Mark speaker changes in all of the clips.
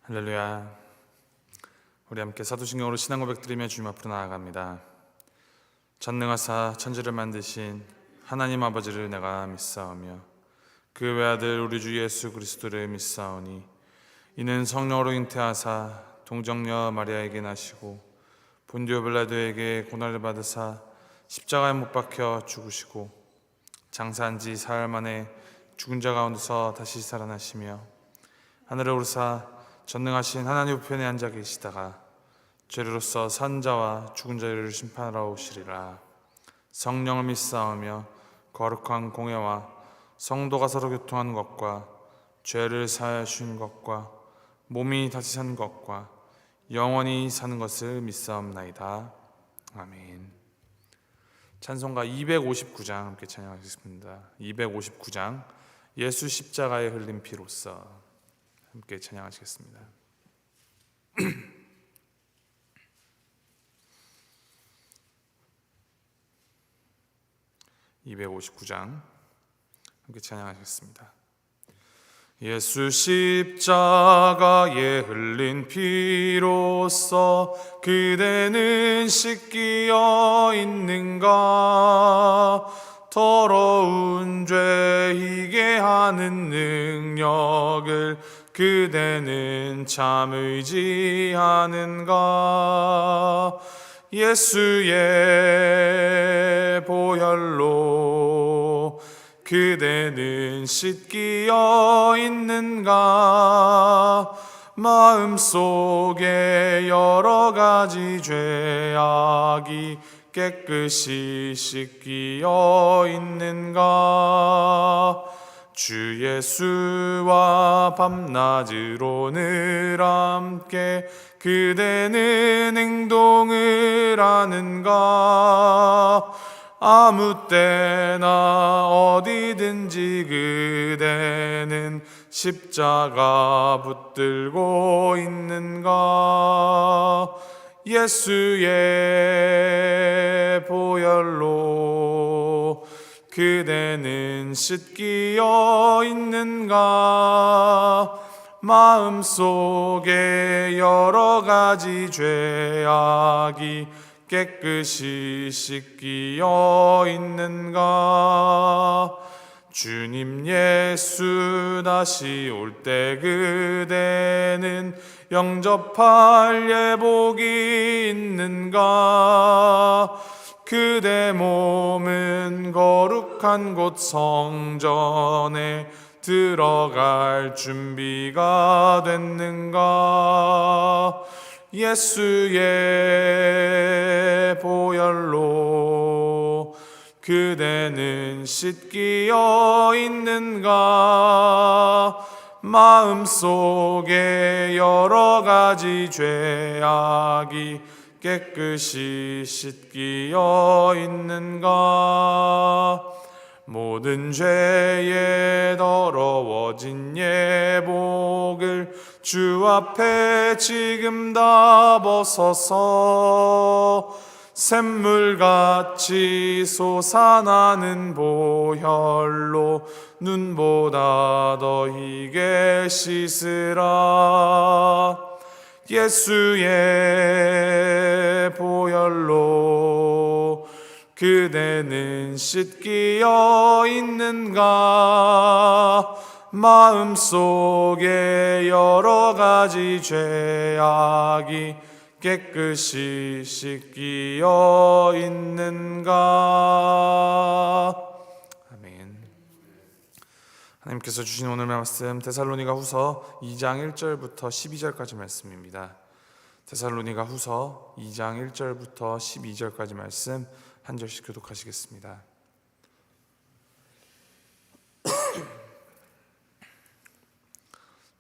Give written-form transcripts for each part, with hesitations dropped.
Speaker 1: 할렐루야. 우리 함께 사도신경으로 신앙 고백 드리며 주님 앞으로 나아갑니다. 전능하사 천지를 만드신 하나님 아버지를 내가 믿사오며 그 외아들 우리 주 예수 그리스도를 믿사오니 이는 성령으로 잉태하사 동정녀 마리아에게 나시고 본디오 빌라도에게 고난을 받으사 십자가에 못 박혀 죽으시고 장사한 지 사흘 만에 죽은 자 가운데서 다시 살아나시며 하늘에 오르사 전능하신 하나님 우편에 앉아 계시다가 죄로서 산 자와 죽은 자를 심판하러 오시리라. 성령을 믿사오며 거룩한 공회와 성도가 서로 교통하는 것과 죄를 사하여 주신 것과 몸이 다시 사는 것과 영원히 사는 것을 믿사옵나이다. 아멘. 찬송가 259장 함께 찬양하겠습니다. 259장 예수 십자가에 흘린 피로써 함께 찬양하시겠습니다. 259장 함께 찬양하시겠습니다. 예수 십자가에 흘린 피로써 그대는 씻기어 있는가? 더러운 죄 희게 하는 능력을 그대는 참 의지하는가? 예수의 보혈로 그대는 씻기어 있는가? 마음속에 여러 가지 죄악이 깨끗이 씻기어 있는가? 주 예수와 밤낮으로 늘 함께 그대는 행동을 하는가? 아무 때나 어디든지 그대는 십자가 붙들고 있는가? 예수의 보혈로 그대는 씻기어 있는가? 마음속에 여러 가지 죄악이 깨끗이 씻기어 있는가? 주님 예수 다시 올 때 그대는 영접할 예복이 있는가? 그대 몸은 거룩한 곳 성전에 들어갈 준비가 됐는가? 예수의 보혈로 그대는 씻기어 있는가? 마음속에 여러 가지 죄악이 깨끗이 씻기어 있는가? 모든 죄에 더러워진 예복을 주 앞에 지금 다 벗어서 샘물같이 솟아나는 보혈로 눈보다 더 희게 씻으라. 예수의 보혈로 그대는 씻기어 있는가? 마음속에 여러 가지 죄악이 깨끗이 씻기어 있는가? 아멘. 하나님께서 주신 오늘 말씀 데살로니가 후서 2장 1절부터 12절까지 말씀입니다. 데살로니가 후서 2장 1절부터 12절까지 말씀 한 절씩 교독하시겠습니다.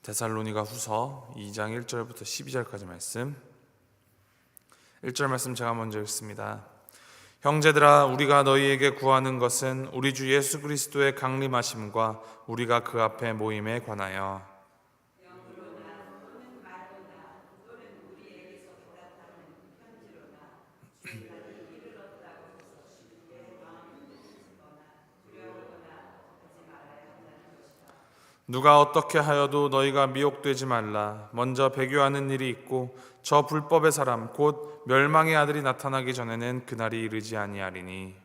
Speaker 1: 데살로니가 후서 2장 1절부터 12절까지 말씀. 1절 말씀 제가 먼저 읽습니다. 형제들아, 우리가 너희에게 구하는 것은 우리 주 예수 그리스도의 강림하심과 우리가 그 앞에 모임에 관하여 누가 어떻게 하여도 너희가 미혹되지 말라. 먼저 배교하는 일이 있고 저 불법의 사람 곧 멸망의 아들이 나타나기 전에는 그날이 이르지 아니하리니.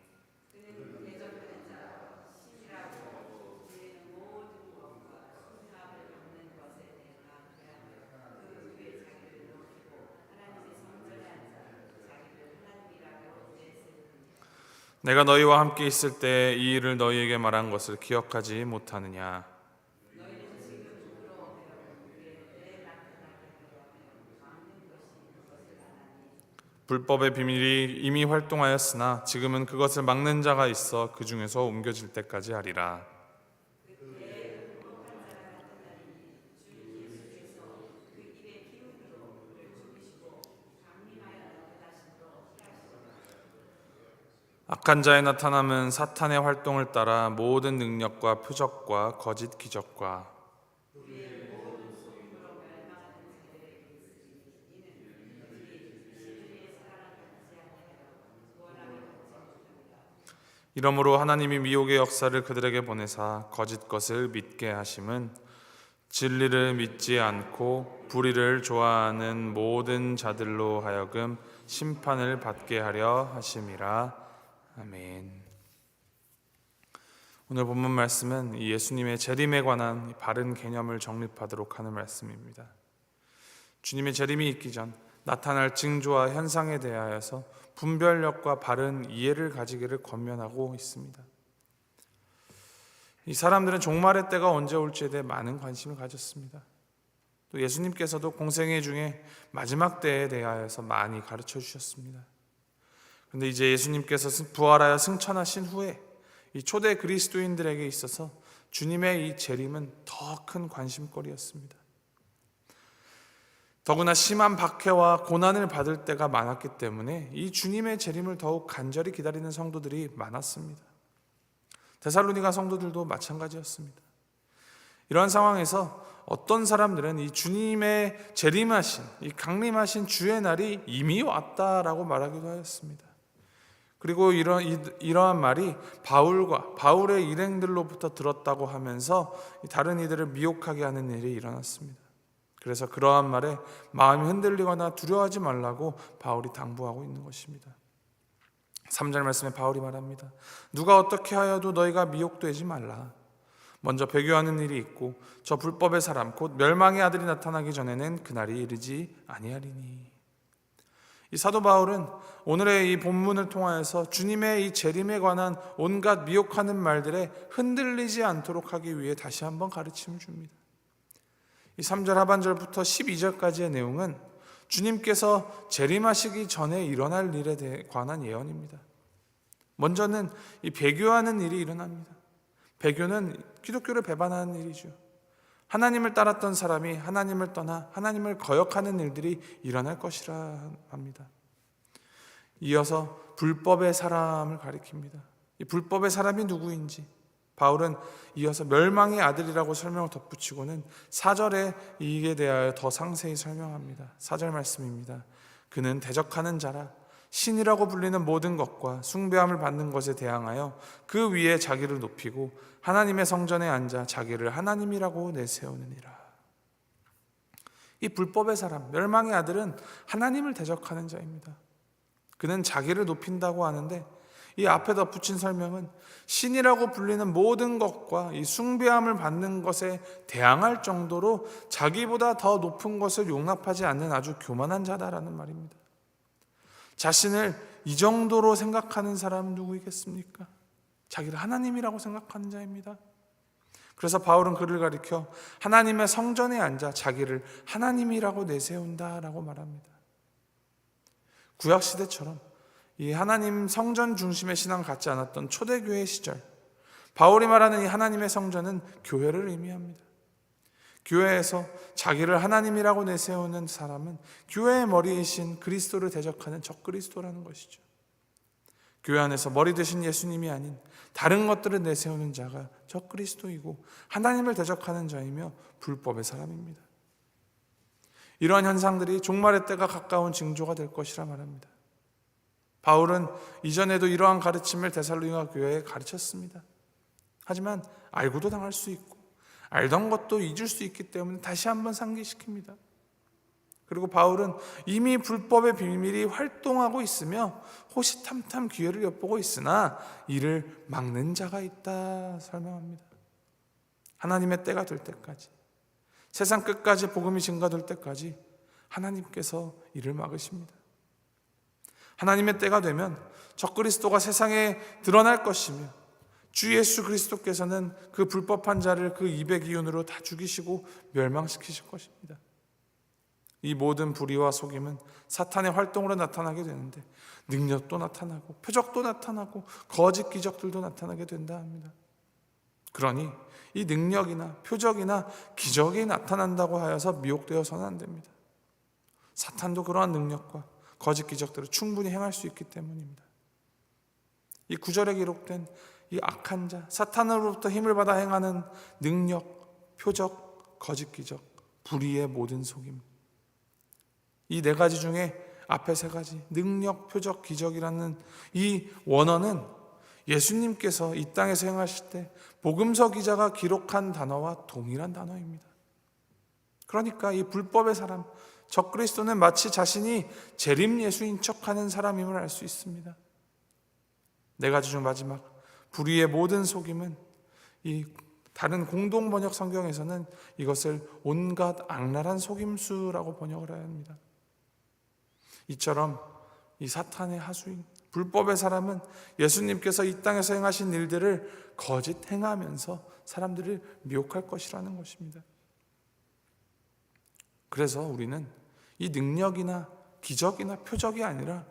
Speaker 1: 내가 너희와 함께 있을 때 이 일을 너희에게 말한 것을 기억하지 못하느냐. 불법의 비밀이 이미 활동하였으나 지금은 그것을 막는 자가 있어 그 중에서 옮겨질 때까지 하리라. 악한 자의 나타남은 사탄의 활동을 따라 모든 능력과 표적과 거짓 기적과 이러므로 하나님이 미혹의 역사를 그들에게 보내사 거짓 것을 믿게 하심은 진리를 믿지 않고 불의를 좋아하는 모든 자들로 하여금 심판을 받게 하려 하심이라. 아멘. 오늘 본문 말씀은 예수님의 재림에 관한 바른 개념을 정립하도록 하는 말씀입니다. 주님의 재림이 있기 전 나타날 징조와 현상에 대하여서 분별력과 바른 이해를 가지기를 권면하고 있습니다. 이 사람들은 종말의 때가 언제 올지에 대해 많은 관심을 가졌습니다. 또 예수님께서도 공생애 중에 마지막 때에 대하여서 많이 가르쳐 주셨습니다. 그런데 이제 예수님께서 부활하여 승천하신 후에 이 초대 그리스도인들에게 있어서 주님의 이 재림은 더 큰 관심거리였습니다. 더구나 심한 박해와 고난을 받을 때가 많았기 때문에 이 주님의 재림을 더욱 간절히 기다리는 성도들이 많았습니다. 데살로니가 성도들도 마찬가지였습니다. 이러한 상황에서 어떤 사람들은 이 주님의 재림하신, 이 강림하신 주의 날이 이미 왔다라고 말하기도 하였습니다. 그리고 이러한 말이 바울의 일행들로부터 들었다고 하면서 다른 이들을 미혹하게 하는 일이 일어났습니다. 그래서 그러한 말에 마음이 흔들리거나 두려워하지 말라고 바울이 당부하고 있는 것입니다. 3절 말씀에 바울이 말합니다. 누가 어떻게 하여도 너희가 미혹되지 말라. 먼저 배교하는 일이 있고 저 불법의 사람 곧 멸망의 아들이 나타나기 전에는 그날이 이르지 아니하리니. 이 사도 바울은 오늘의 이 본문을 통하여서 주님의 이 재림에 관한 온갖 미혹하는 말들에 흔들리지 않도록 하기 위해 다시 한번 가르침을 줍니다. 이 3절 하반절부터 12절까지의 내용은 주님께서 재림하시기 전에 일어날 일에 관한 예언입니다. 먼저는 이 배교하는 일이 일어납니다. 배교는 기독교를 배반하는 일이죠. 하나님을 따랐던 사람이 하나님을 떠나 하나님을 거역하는 일들이 일어날 것이라 합니다. 이어서 불법의 사람을 가리킵니다. 이 불법의 사람이 누구인지 바울은 이어서 멸망의 아들이라고 설명을 덧붙이고는 4절에 이에 대하여 더 상세히 설명합니다. 4절 말씀입니다. 그는 대적하는 자라 신이라고 불리는 모든 것과 숭배함을 받는 것에 대항하여 그 위에 자기를 높이고 하나님의 성전에 앉아 자기를 하나님이라고 내세우느니라. 이 불법의 사람, 멸망의 아들은 하나님을 대적하는 자입니다. 그는 자기를 높인다고 하는데 이 앞에 덧붙인 설명은 신이라고 불리는 모든 것과 이 숭배함을 받는 것에 대항할 정도로 자기보다 더 높은 것을 용납하지 않는 아주 교만한 자다라는 말입니다. 자신을 이 정도로 생각하는 사람은 누구이겠습니까? 자기를 하나님이라고 생각하는 자입니다. 그래서 바울은 그를 가리켜 하나님의 성전에 앉아 자기를 하나님이라고 내세운다라고 말합니다. 구약시대처럼 이 하나님 성전 중심의 신앙 갖지 않았던 초대교회 시절, 바울이 말하는 이 하나님의 성전은 교회를 의미합니다. 교회에서 자기를 하나님이라고 내세우는 사람은 교회의 머리이신 그리스도를 대적하는 적그리스도라는 것이죠. 교회 안에서 머리 되신 예수님이 아닌 다른 것들을 내세우는 자가 적그리스도이고 하나님을 대적하는 자이며 불법의 사람입니다. 이러한 현상들이 종말의 때가 가까운 징조가 될 것이라 말합니다. 바울은 이전에도 이러한 가르침을 데살로니가 교회에 가르쳤습니다. 하지만 알고도 당할 수 있고 알던 것도 잊을 수 있기 때문에 다시 한번 상기시킵니다. 그리고 바울은 이미 불법의 비밀이 활동하고 있으며 호시탐탐 기회를 엿보고 있으나 이를 막는 자가 있다 설명합니다. 하나님의 때가 될 때까지, 세상 끝까지 복음이 증가될 때까지 하나님께서 이를 막으십니다. 하나님의 때가 되면 적그리스도가 세상에 드러날 것이며 주 예수 그리스도께서는 그 불법한 자를 그 입의 기운으로 다 죽이시고 멸망시키실 것입니다. 이 모든 불의와 속임은 사탄의 활동으로 나타나게 되는데 능력도 나타나고 표적도 나타나고 거짓 기적들도 나타나게 된다 합니다. 그러니 이 능력이나 표적이나 기적이 나타난다고 하여서 미혹되어서는 안 됩니다. 사탄도 그러한 능력과 거짓 기적들을 충분히 행할 수 있기 때문입니다. 이 9절에 기록된 이 악한 자, 사탄으로부터 힘을 받아 행하는 능력, 표적, 거짓 기적, 불의의 모든 속임, 이 네 가지 중에 앞에 세 가지 능력, 표적, 기적이라는 이 원어는 예수님께서 이 땅에서 행하실 때 복음서 기자가 기록한 단어와 동일한 단어입니다. 그러니까 이 불법의 사람, 적그리스도는 마치 자신이 재림 예수인 척하는 사람임을 알 수 있습니다. 네 가지 중 마지막 불의의 모든 속임은 이 다른 공동 번역 성경에서는 이것을 온갖 악랄한 속임수라고 번역을 해야 합니다. 이처럼 이 사탄의 하수인 불법의 사람은 예수님께서 이 땅에서 행하신 일들을 거짓 행하면서 사람들을 미혹할 것이라는 것입니다. 그래서 우리는 이 능력이나 기적이나 표적이 아니라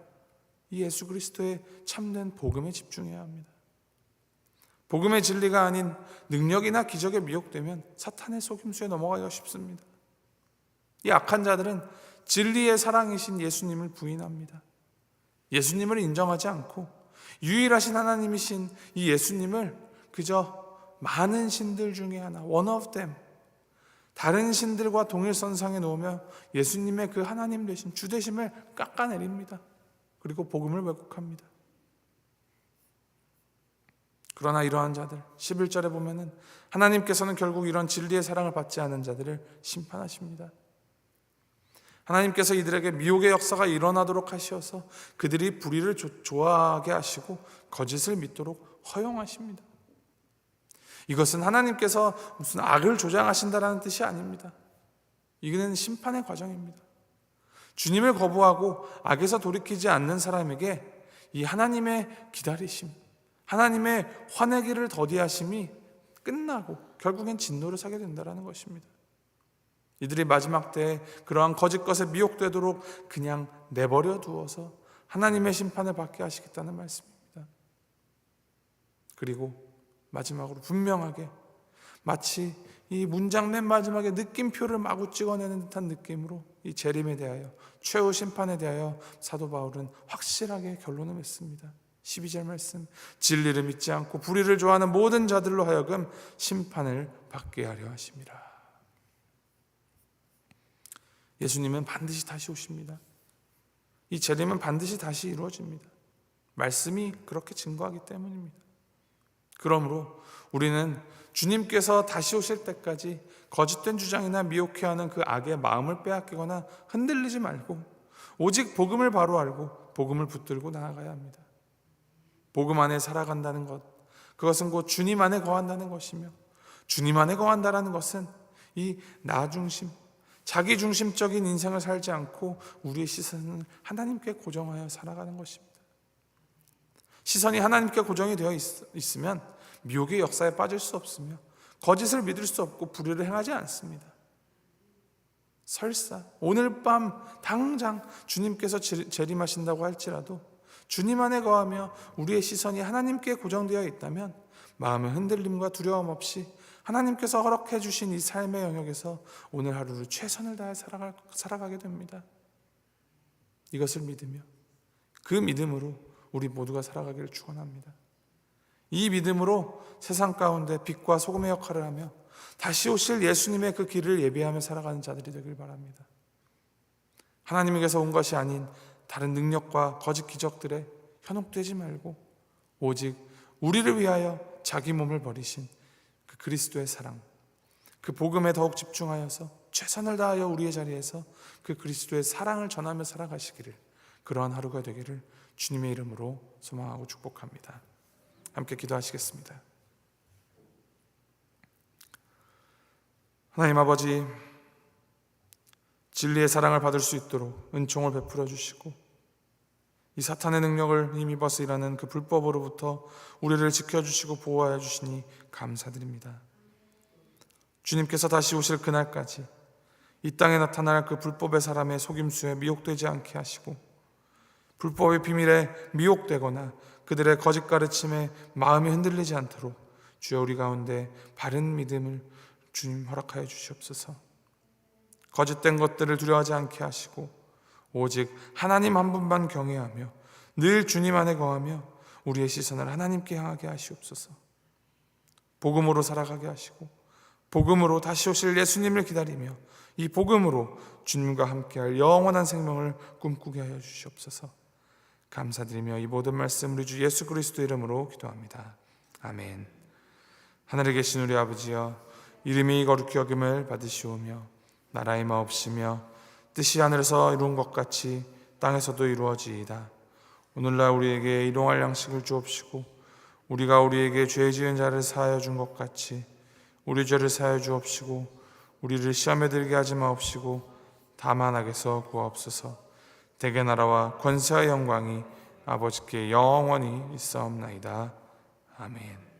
Speaker 1: 이 예수 그리스도의 참된 복음에 집중해야 합니다. 복음의 진리가 아닌 능력이나 기적에 미혹되면 사탄의 속임수에 넘어가기가 쉽습니다. 이 악한 자들은 진리의 사랑이신 예수님을 부인합니다. 예수님을 인정하지 않고 유일하신 하나님이신 이 예수님을 그저 많은 신들 중에 하나, one of them, 다른 신들과 동일선상에 놓으며 예수님의 그 하나님 되신 주 되심을 깎아내립니다. 그리고 복음을 왜곡합니다. 그러나 이러한 자들, 11절에 보면은 하나님께서는 결국 이런 진리의 사랑을 받지 않은 자들을 심판하십니다. 하나님께서 이들에게 미혹의 역사가 일어나도록 하시어서 그들이 불의를 좋아하게 하시고 거짓을 믿도록 허용하십니다. 이것은 하나님께서 무슨 악을 조장하신다라는 뜻이 아닙니다. 이거는 심판의 과정입니다. 주님을 거부하고 악에서 돌이키지 않는 사람에게 이 하나님의 기다리심, 하나님의 화내기를 더디하심이 끝나고 결국엔 진노를 사게 된다는 것입니다. 이들이 마지막 때에 그러한 거짓 것에 미혹되도록 그냥 내버려 두어서 하나님의 심판을 받게 하시겠다는 말씀입니다. 그리고 마지막으로 분명하게 마치 이 문장 맨 마지막에 느낌표를 마구 찍어내는 듯한 느낌으로 이 재림에 대하여, 최후 심판에 대하여 사도 바울은 확실하게 결론을 맺습니다. 12절 말씀, 진리를 믿지 않고 불의를 좋아하는 모든 자들로 하여금 심판을 받게 하려 하심이라. 예수님은 반드시 다시 오십니다. 이 재림은 반드시 다시 이루어집니다. 말씀이 그렇게 증거하기 때문입니다. 그러므로 우리는 주님께서 다시 오실 때까지 거짓된 주장이나 미혹해하는 그 악의 마음을 빼앗기거나 흔들리지 말고 오직 복음을 바로 알고 복음을 붙들고 나아가야 합니다. 복음 안에 살아간다는 것, 그것은 곧 주님 안에 거한다는 것이며, 주님 안에 거한다는 것은 이 나 중심, 자기 중심적인 인생을 살지 않고 우리의 시선을 하나님께 고정하여 살아가는 것입니다. 시선이 하나님께 고정이 되어 있으면 미혹의 역사에 빠질 수 없으며 거짓을 믿을 수 없고 불의를 행하지 않습니다. 설사 오늘 밤 당장 주님께서 재림하신다고 할지라도 주님 안에 거하며 우리의 시선이 하나님께 고정되어 있다면 마음의 흔들림과 두려움 없이 하나님께서 허락해 주신 이 삶의 영역에서 오늘 하루를 최선을 다해 살아가게 됩니다. 이것을 믿으며 그 믿음으로 우리 모두가 살아가기를 축원합니다. 이 믿음으로 세상 가운데 빛과 소금의 역할을 하며 다시 오실 예수님의 그 길을 예비하며 살아가는 자들이 되길 바랍니다. 하나님에게서 온 것이 아닌 다른 능력과 거짓 기적들에 현혹되지 말고 오직 우리를 위하여 자기 몸을 버리신 그 그리스도의 사랑, 그 복음에 더욱 집중하여서 최선을 다하여 우리의 자리에서 그 그리스도의 사랑을 전하며 살아가시기를, 그러한 하루가 되기를 주님의 이름으로 소망하고 축복합니다. 함께 기도하시겠습니다. 하나님 아버지, 진리의 사랑을 받을 수 있도록 은총을 베풀어 주시고 이 사탄의 능력을 힘입어서 일하는 그 불법으로부터 우리를 지켜주시고 보호하여 주시니 감사드립니다. 주님께서 다시 오실 그날까지 이 땅에 나타날 그 불법의 사람의 속임수에 미혹되지 않게 하시고, 불법의 비밀에 미혹되거나 그들의 거짓 가르침에 마음이 흔들리지 않도록 주여 우리 가운데 바른 믿음을 주님 허락하여 주시옵소서. 거짓된 것들을 두려워하지 않게 하시고 오직 하나님 한 분만 경외하며 늘 주님 안에 거하며 우리의 시선을 하나님께 향하게 하시옵소서. 복음으로 살아가게 하시고 복음으로 다시 오실 예수님을 기다리며 이 복음으로 주님과 함께할 영원한 생명을 꿈꾸게 하여 주시옵소서. 감사드리며 이 모든 말씀 우리 주 예수 그리스도 이름으로 기도합니다. 아멘. 하늘에 계신 우리 아버지여, 이름이 거룩히 여김을 받으시오며 나라의 마옵시며 뜻이 하늘에서 이룬 것 같이 땅에서도 이루어지이다. 오늘날 우리에게 일용할 양식을 주옵시고 우리가 우리에게 죄 지은 자를 사하여 준 것 같이 우리 죄를 사하여 주옵시고 우리를 시험에 들게 하지 마옵시고 다만 악에서 구하옵소서. 대개 나라와 권세와 영광이 아버지께 영원히 있사옵나이다. 아멘.